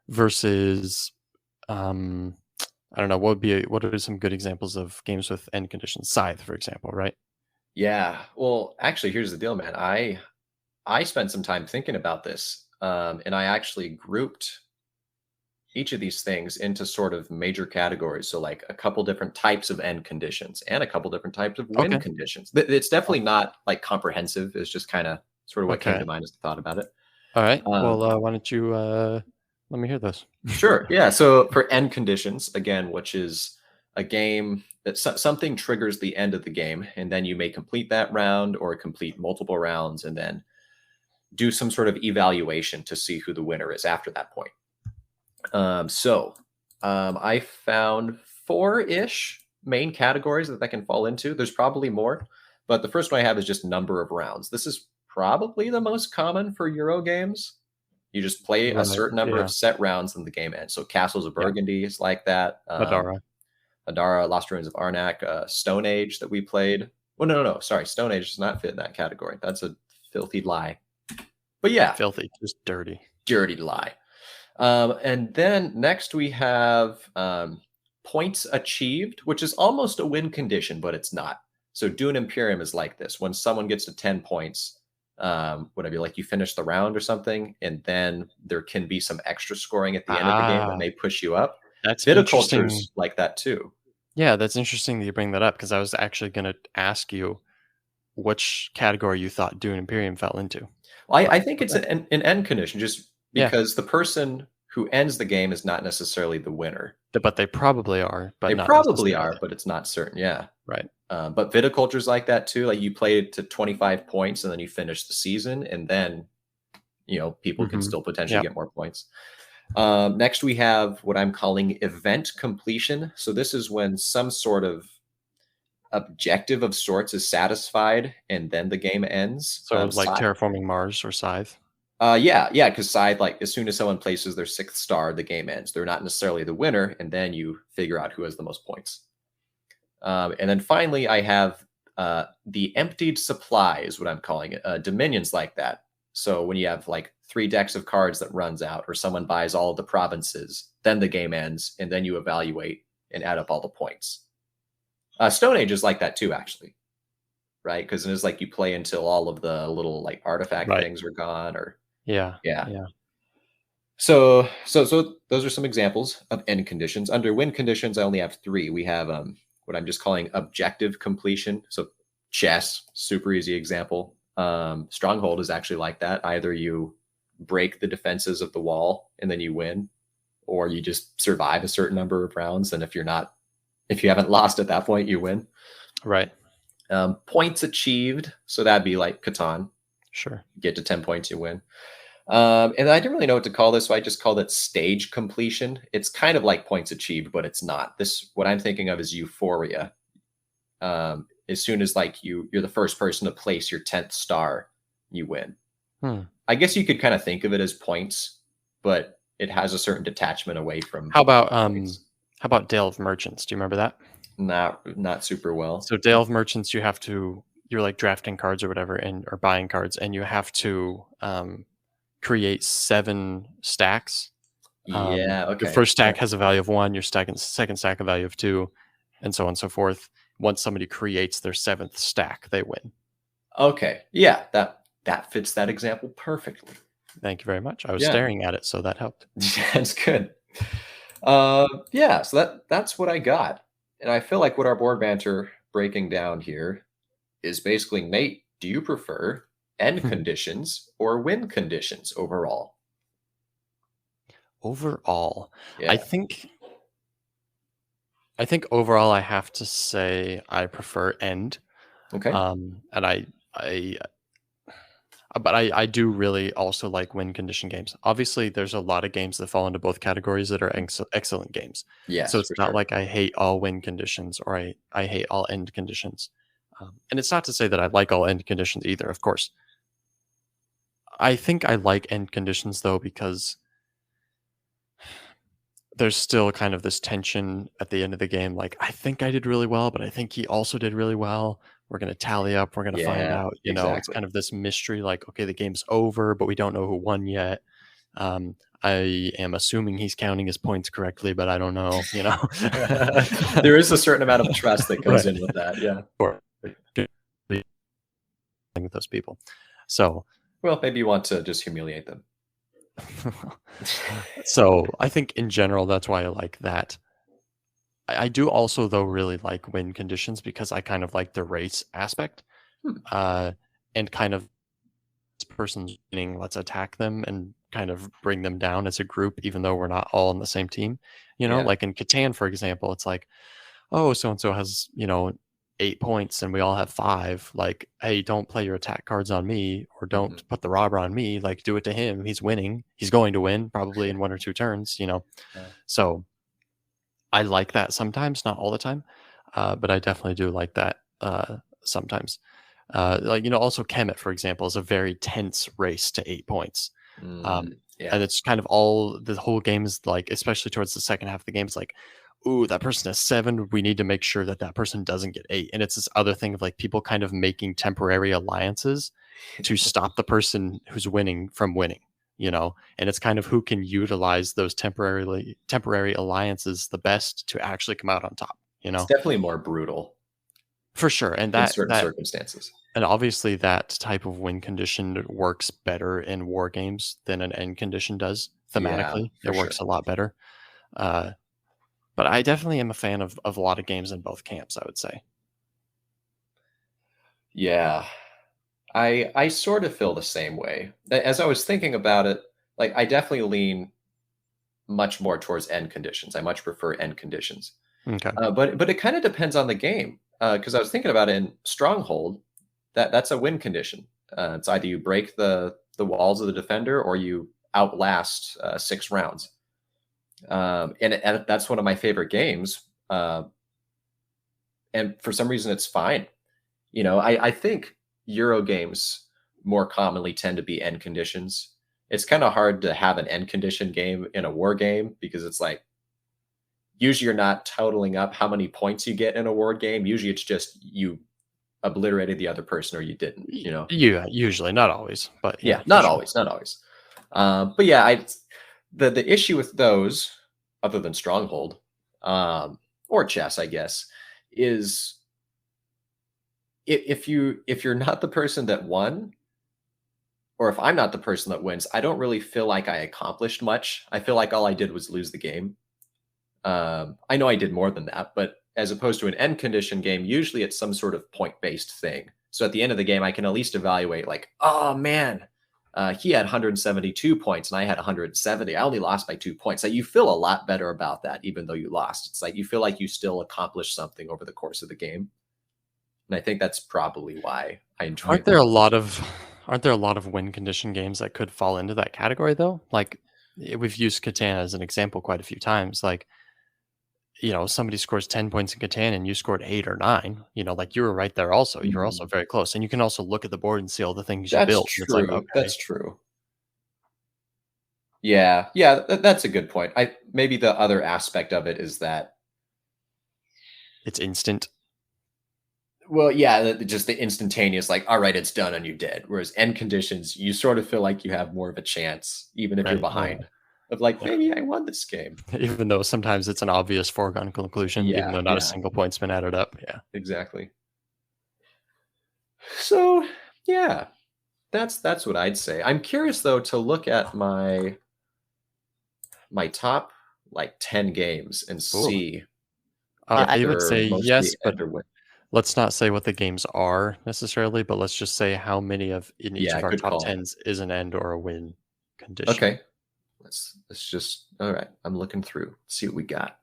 Versus, I don't know, what are some good examples of games with end conditions? Scythe, for example, right? Yeah. Well, actually, here's the deal, man. I spent some time thinking about this, and I actually grouped each of these things into sort of major categories. So, like a couple different types of end conditions and a couple different types of win Okay. conditions. It's definitely not like comprehensive. It's just kind of sort of what came Okay. to mind as I thought about it. All right. Um, Well, why don't you let me hear this? Sure. Yeah. So for end conditions, again, which is a game that something triggers the end of the game, and then you may complete that round or complete multiple rounds and then do some sort of evaluation to see who the winner is after that point. I found 4-ish main categories that can fall into. There's probably more, but the first one I have is just number of rounds. This is probably the most common for Euro games. You just play a Right. certain number Yeah. of set rounds and the game ends. So Castles of Yeah. Burgundy is like that. Adara. Adara, Lost Ruins of Arnak, Stone Age that we played. Well, no. Sorry, Stone Age does not fit in that category. That's a filthy lie. But yeah, Filthy, just dirty. dirty lie. And then next we have points achieved, which is almost a win condition, but it's not. So Dune Imperium is like this. When someone gets to 10 points, whatever, like you finish the round or something, and then there can be some extra scoring at the end of the game that may push you up. That's interesting. Viticulture's like that too. Yeah, that's interesting that you bring that up because I was actually going to ask you which category you thought Dune Imperium fell into. Well, I think it's an end condition just Yeah. because the person who ends the game is not necessarily the winner. But they probably are. But They not probably necessarily. are, but it's not certain. Yeah. Right. But viticulture's like that too. Like you play it to 25 points and then you finish the season, and then people can still potentially get more points. Next, we have what I'm calling event completion. So this is when some sort of objective of sorts is satisfied, and then the game ends. So like terraforming Mars or Scythe. Yeah, because Scythe, like as soon as someone places their 6th star, the game ends. They're not necessarily the winner, and then you figure out who has the most points. And then finally, I have the emptied supply is what I'm calling it. Dominions like that. So when you have like 3 decks of cards that runs out, or someone buys all of the provinces, then the game ends, and then you evaluate and add up all the points. Stone Age is like that too, actually. right? Because it's like you play until all of the little like artifact Right. things are gone, or Yeah. yeah. Yeah. So those are some examples of end conditions. Under win conditions, I only have three. We have what I'm just calling objective completion. So chess, super easy example. Stronghold is actually like that. Either you break the defenses of the wall and then you win, or you just survive a certain number of rounds. And if you haven't lost at that point, you win. Right. Points achieved. So that'd be like Catan. Sure. Get to 10 points, you win. And I didn't really know what to call this, so I just called it stage completion. It's kind of like points achieved, but it's not. What I'm thinking of is euphoria. As soon as like you're the first person to place your 10th star, you win. I guess you could kind of think of it as points, but it has a certain detachment away from. How about Dale of Merchants? Do you remember that? Not super well. So Dale of Merchants, you're like drafting cards or whatever, or buying cards, and you have to create 7 stacks. Yeah, okay. Your first stack has a value of 1, your second stack a value of 2, and so on and so forth. Once somebody creates their 7th stack, they win. Okay. Yeah, that fits that example perfectly. Thank you very much. I was staring at it, so that helped. That's good. Yeah, so that's what I got. And I feel like what our board banter breaking down here is basically, Nate, do you prefer end conditions or win conditions overall? Overall, Yeah. I think overall I have to say I prefer end. Okay. And I do really also like win condition games. Obviously, there's a lot of games that fall into both categories that are excellent games. Yes, So it's for not sure. like I hate all win conditions or I hate all end conditions. And it's not to say that I like all end conditions either, of course. I think I like end conditions though because there's still kind of this tension at the end of the game. Like, I think I did really well, but I think he also did really well. We're going to tally up. We're going to find Yeah, out. It's exactly. kind of this mystery. Like, okay, the game's over, but we don't know who won yet. I am assuming he's counting his points correctly, but I don't know. There is a certain amount of trust that goes Right. in with that. Yeah. Or with those people. So, Well, maybe you want to just humiliate them. so I think in general, that's why I like that. I do also though really like win conditions because I kind of like the race aspect, and kind of this person's winning, let's attack them and kind of bring them down as a group, even though we're not all on the same team. Yeah. Like in Catan, for example, it's like, oh, so and so has 8 points and we all have 5. Like, hey, don't play your attack cards on me, or don't put the robber on me. Like, do it to him. He's winning. He's going to win probably in 1 or 2 turns. Yeah. So I like that sometimes, not all the time, but I definitely do like that sometimes. Also Kemet, for example, is a very tense race to 8 points. Yeah. And it's kind of the whole game is like, especially towards the second half of the game, it's like, ooh, that person has 7. We need to make sure that person doesn't get 8. And it's this other thing of like people kind of making temporary alliances to stop the person who's winning from winning. And it's kind of who can utilize those temporary alliances the best to actually come out on top. It's definitely more brutal for sure, and in certain circumstances. And obviously, that type of win condition works better in war games than an end condition does. Thematically, it works a lot better. But I definitely am a fan of a lot of games in both camps, I would say. Yeah. I sort of feel the same way. As I was thinking about it, like I definitely lean much more towards end conditions. I much prefer end conditions. Okay. But it kind of depends on the game. Because I was thinking about it in Stronghold, that's a win condition. It's either you break the walls of the defender or you outlast 6 rounds. And that's one of my favorite games. And for some reason, it's fine. I think Euro games more commonly tend to be end conditions. It's kind of hard to have an end condition game in a war game because it's like, usually you're not totaling up how many points you get in a war game. Usually it's just you obliterated the other person or you didn't, Yeah, usually, not always, but yeah, not always. But yeah, the issue with those, other than Stronghold, or chess, I guess, is if you're not the person that won, or if I'm not the person that wins, I don't really feel like I accomplished much. I feel like all I did was lose the game. I know I did more than that, but as opposed to an end condition game, usually it's some sort of point based thing. So at the end of the game, I can at least evaluate, like, oh man, he had 172 points and I had 170. I only lost by 2 points. So you feel a lot better about that, even though you lost. It's like you feel like you still accomplished something over the course of the game. And I think that's probably why I enjoy Aren't it. there a lot of win condition games that could fall into that category though? Like we've used Catan as an example quite a few times. Like, somebody scores 10 points in Catan and you scored 8 or 9, like you were right there also. You're also very close. And you can also look at the board and see all the things you That's built. And it's like, true. okay. That's true. Yeah, yeah, that's a good point. Maybe the other aspect of it is that It's instant. well, yeah, just the instantaneous, like, all right, it's done and you did. Whereas end conditions, you sort of feel like you have more of a chance, even if you're Right. behind, of like, Yeah. maybe I won this game. Even though sometimes it's an obvious foregone conclusion, even though not a single point's been added up. Yeah. Exactly. So, yeah, that's what I'd say. I'm curious though to look at my top like 10 games and Ooh. see if I would they're say mostly yes, but end or win. let's not say what the games are necessarily, but let's just say how many in each Yeah, of our good top call. 10s is an end or a win condition. Okay. Let's just all right. I'm looking through. See what we got.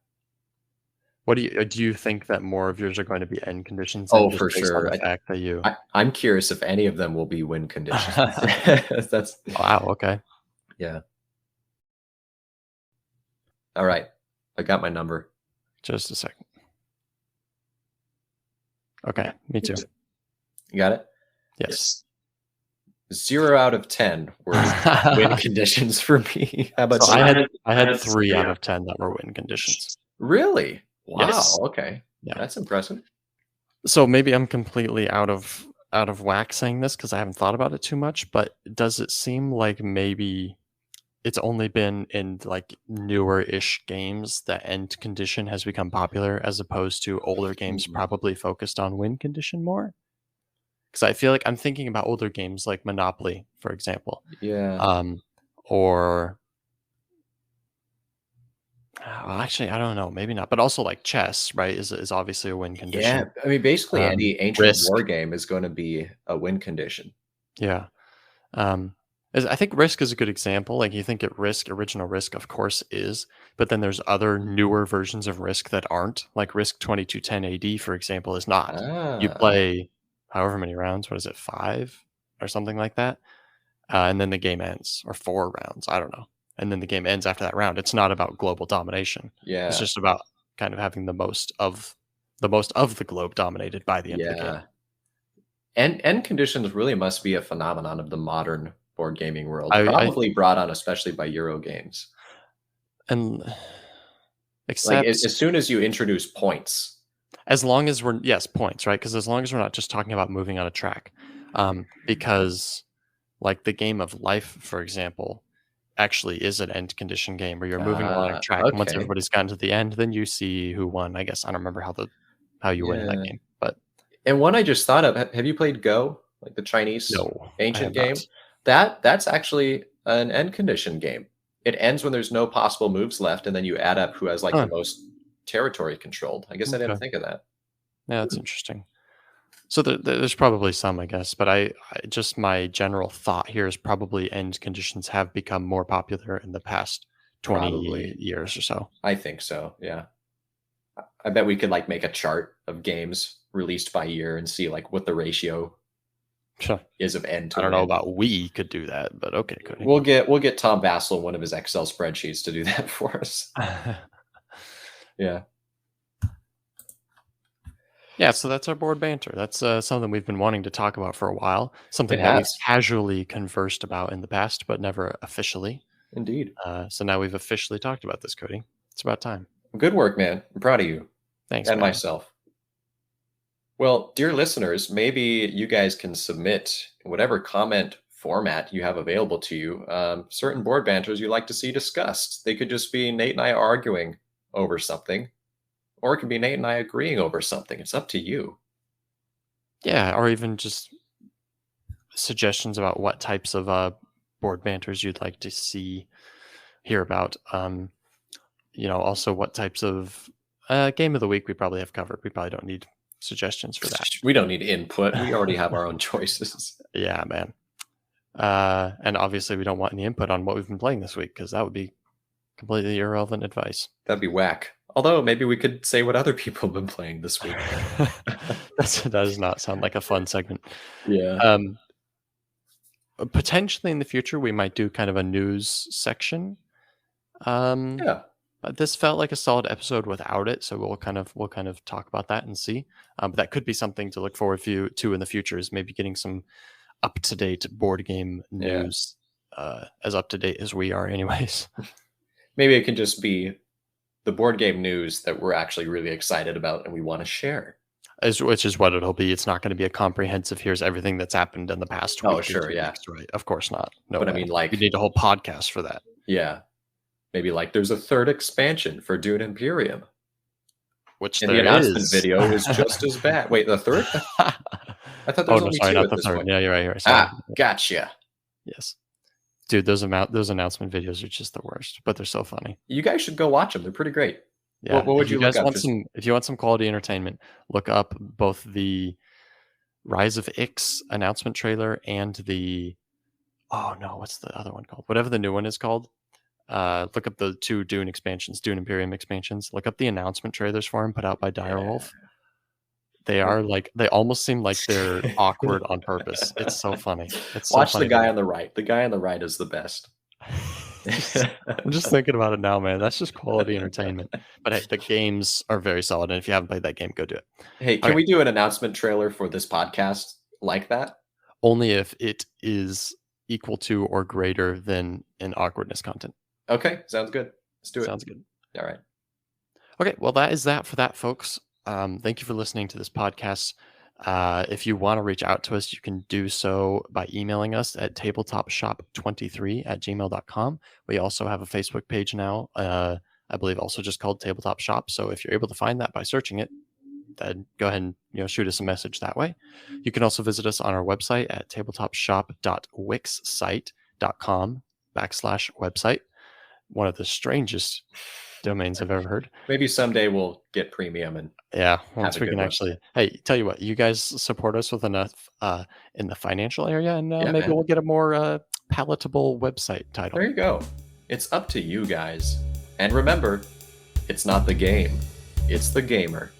What do you think that more of yours are going to be end conditions Oh, and just for based on sure. the fact that you I'm curious if any of them will be win conditions. That's Wow, okay. yeah. All right. I got my number. Just a second. Okay, me too. You got it? Yes. 0 out of 10 were win conditions for me. How about So you? I had 3 out of 10 that were win conditions. Really? Wow. Yes. Okay. Yeah. That's impressive. So maybe I'm completely out of whack saying this because I haven't thought about it too much, but does it seem like maybe it's only been in like newer-ish games that end condition has become popular as opposed to older games probably focused on win condition more? Because I feel like I'm thinking about older games like Monopoly, for example, Yeah. or actually I don't know, maybe not, but also like chess, right? Is obviously a win condition. Yeah. I mean, basically any ancient Risk, war game is going to be a win condition. yeah. I think Risk is a good example. Like you think at Risk, original Risk, of course, is, but then there's other newer versions of Risk that aren't. Like Risk 2210 AD, for example, is not. You Ah. play however many rounds. What is it, 5 or something like that, and then the game ends, or 4 rounds. I don't know. And then the game ends after that round. It's not about global domination. It's Yeah. just about kind of having the most of the globe dominated by the end of the game. Yeah. And end conditions really must be a phenomenon of the modern board gaming world, I probably brought on especially by Euro games. and Like except as soon as you introduce points. as long as we're yes, points, right? Because as long as we're not just talking about moving on a track, because like the game of life, for example, actually is an end condition game where you're moving along a track, and once Okay. everybody's gotten to the end, then you see who won. I guess I don't remember how you win in that Yeah. game, but And one I just thought of, have you played Go, like the Chinese no, I ancient have not. game? That's actually an end condition game. It ends when there's no possible moves left, and then you add up who has like Huh, the most territory controlled. I guess I didn't okay. think of that. Yeah, that's interesting. So there's probably some, I guess, but I just my general thought here is probably end conditions have become more popular in the past 20 Probably. years or so. I think so. Yeah. I bet we could like make a chart of games released by year and see like what the ratio Sure. is of end I to don't know win. about we could do that, but okay, Cody. We'll get Tom Vassell one of his Excel spreadsheets to do that for us. Yeah. Yeah, so that's our board banter. That's something we've been wanting to talk about for a while. Something It that we've has. casually conversed about in the past, but never officially. Indeed. So now we've officially talked about this, Cody. It's about time. Good work, man. I'm proud of you Thanks, and man. myself. Well, dear listeners, maybe you guys can submit whatever comment format you have available to you. Certain board banters you'd like to see discussed. They could just be Nate and I arguing over something, or it could be Nate and I agreeing over something. It's up to you. Yeah, or even just suggestions about what types of board banters you'd like to hear about. Also what types of game of the week we probably have covered. We probably don't need suggestions for that. We don't need input. We already have our own choices. Yeah, man. And obviously we don't want any input on what we've been playing this week, because that would be completely irrelevant advice. That'd be whack. Although maybe we could say what other people have been playing this week. That does not sound like a fun segment. Yeah. Potentially in the future, we might do kind of a news section. Yeah. But this felt like a solid episode without it, so we'll kind of talk about that and see. But that could be something to look forward to in the future, is maybe getting some up-to-date board game news, as up-to-date as we are anyways. Maybe it can just be the board game news that we're actually really excited about and we want to share. Which is what it'll be. It's not going to be a comprehensive, here's everything that's happened in the past week. Oh, sure, yeah. Weeks, right? Of course not. No, but way. I mean, like, we need a whole podcast for that. Yeah. Maybe like there's a third expansion for Dune Imperium. Which and the announcement video was just as bad. Wait, the third? I thought there was only two not at the this third. point. Yeah, you're right. Sorry. Gotcha. Yes. Dude, those announcement videos are just the worst, but they're so funny. You guys should go watch them. They're pretty great. Yeah. What would you guys look want up? if you want some quality entertainment, look up both the Rise of Ix announcement trailer and the what's the other one called? Whatever the new one is called. Look up the two Dune Imperium expansions. Look up the announcement trailers for them put out by Direwolf. They are they almost seem like they're awkward on purpose. It's so funny. Watch the guy on the right. The guy on the right is the best. I'm just thinking about it now, man. That's just quality entertainment. But hey, the games are very solid, and if you haven't played that game, go do it. Hey, can we do an announcement trailer for this podcast like that? Only if it is equal to or greater than an awkwardness content. Okay, sounds good. Let's do it. Sounds good. All right. Okay, well, that is that for that, folks. Thank you for listening to this podcast. If you want to reach out to us, you can do so by emailing us at tabletopshop23@gmail.com. We also have a Facebook page now, I believe also just called Tabletop Shop. So if you're able to find that by searching it, then go ahead and shoot us a message that way. You can also visit us on our website at tabletopshop.wixsite.com/website. One of the strangest domains I've ever heard. Maybe someday we'll get premium and once we can actually. Hey, tell you what, you guys support us with enough in the financial area, and maybe we'll get a more palatable website title. There you go. It's up to you guys. And remember, it's not the game, it's the gamer.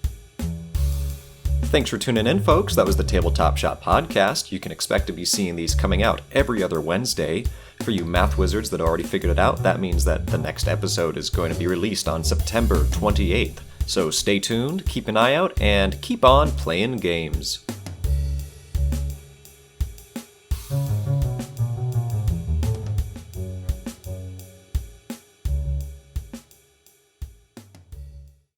Thanks for tuning in, folks. That was the Tabletop Shop Podcast. You can expect to be seeing these coming out every other Wednesday. For you math wizards that already figured it out, that means that the next episode is going to be released on September 28th. So stay tuned, keep an eye out, and keep on playing games.